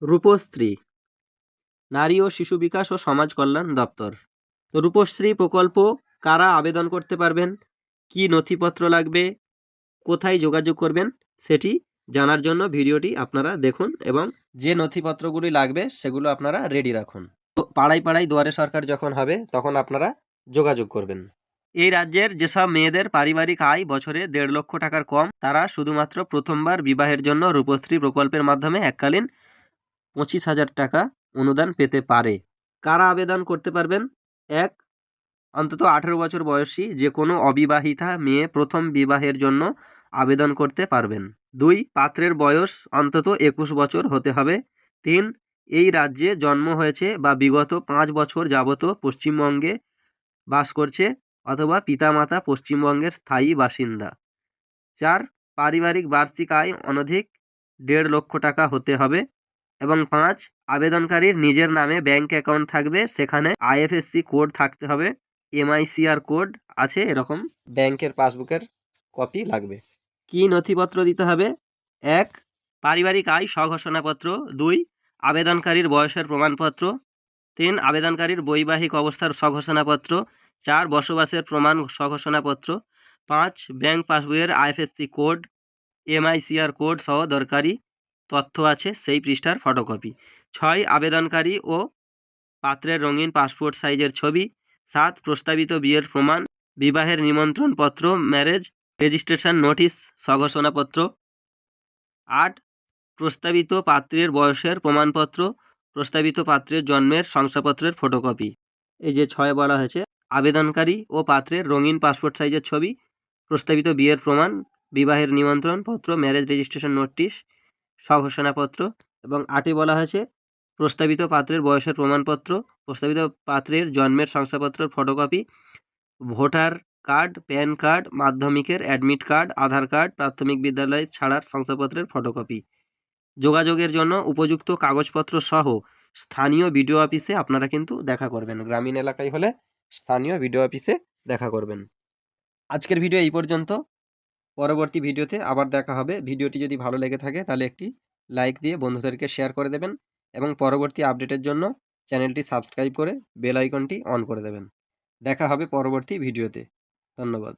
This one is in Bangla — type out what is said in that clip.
রূপশ্রী নারী ও শিশু বিকাশ ও সমাজ কল্যাণ দপ্তর। তো রূপশ্রী প্রকল্প কারা আবেদন করতে পারবেন, কি নথিপত্র লাগবে, কোথায় যোগাযোগ করবেন সেটি জানার জন্য ভিডিওটি আপনারা দেখুন এবং যে নথিপত্রগুলি লাগবে সেগুলো আপনারা রেডি রাখুন। তো পাড়ায় পাড়ায় দুয়ারে সরকার যখন হবে তখন আপনারা যোগাযোগ করবেন। এই রাজ্যের যেসব মেয়েদের পারিবারিক আয় বছরে 1.5 লক্ষ টাকার কম, তারা শুধুমাত্র প্রথমবার বিবাহের জন্য রূপশ্রী প্রকল্পের মাধ্যমে এককালীন 25,000 টাকা অনুদান পেতে পারে। কারা আবেদন করতে পারবেন? 1. অন্তত 18 বছর বয়সী যে কোনো অবিবাহিতা মেয়ে প্রথম বিবাহের জন্য আবেদন করতে পারবেন। 2. পাত্রের বয়স অন্তত 21 বছর হতে হবে। 3. এই রাজ্যে জন্ম হয়েছে বা বিগত 5 বছর যাবত পশ্চিমবঙ্গে বাস করছে অথবা পিতামাতা পশ্চিমবঙ্গের স্থায়ী বাসিন্দা। 4. পারিবারিক বার্ষিক আয় অনধিক 1.5 লক্ষ টাকা হতে হবে। এবং 5. আবেদনকারীর নিজের নামে ব্যাংক অ্যাকাউন্ট থাকবে, সেখানে আইএফএসসি কোড থাকতে হবে, এমআইসিআর কোড আছে, এরকম ব্যাংকের পাসবুকের কপি লাগবে। কি নথিপত্র দিতে হবে? 1. পারিবারিক আয় স্বঘোষণাপত্র। 2. আবেদনকারীর বয়সের প্রমাণপত্র। 3. আবেদনকারীর বৈবাহিক অবস্থার স্বঘোষণাপত্র। 4. বসবাসের প্রমাণ স্বঘোষণাপত্র। 5. ব্যাংক পাসবইয়ের আইএফএসসি কোড, এমআইসিআর কোড সহ দরকারি তথ্য আছে সেই পৃষ্ঠার ফটোকপি। 6. আবেদনকারী ও পাত্রের রঙিন পাসপোর্ট সাইজের ছবি। 7. প্রস্তাবিত বিয়ের প্রমাণ, বিবাহের নিমন্ত্রণপত্র, ম্যারেজ রেজিস্ট্রেশন নোটিশ স্বঘোষণাপত্র। 8. প্রস্তাবিত পাত্রের বয়সের প্রমাণপত্র, প্রস্তাবিত পাত্রের জন্মের শংসাপত্রের ফটোকপি। এই যে 6 বলা হয়েছে, আবেদনকারী ও পাত্রের রঙিন পাসপোর্ট সাইজের ছবি, প্রস্তাবিত বিয়ের প্রমাণ, বিবাহের নিমন্ত্রণপত্র, ম্যারেজ রেজিস্ট্রেশন নোটিশ স্বঘোষণাপত্র। এবং 8 বলা হয়েছে প্রস্তাবিত পাত্রের বয়সের প্রমাণপত্র, প্রস্তাবিত পাত্রের জন্মের শংসাপত্রের photocopy, voter card, PAN card, মাধ্যমিকের অ্যাডমিট কার্ড, আধার কার্ড, প্রাথমিক বিদ্যালয় ছাড়ার শংসাপত্রের ফটোকপি। যোগাযোগের জন্য উপযুক্ত কাগজপত্র সহ স্থানীয় বিডিও অফিসে আপনারা কিন্তু দেখা করবেন। গ্রামীণ এলাকায় হলে স্থানীয় বিডিও অফিসে দেখা করবেন। আজকের ভিডিও এই পর্যন্ত। পরবর্তী ভিডিওতে আবার দেখা হবে। ভিডিওটি যদি ভালো লেগে থাকে তাহলে একটি লাইক দিয়ে বন্ধুদেরকে শেয়ার করে দেবেন এবং পরবর্তী আপডেটের জন্য চ্যানেলটি সাবস্ক্রাইব করে বেল আইকনটি অন করে দেবেন। দেখা হবে পরবর্তী ভিডিওতে। ধন্যবাদ।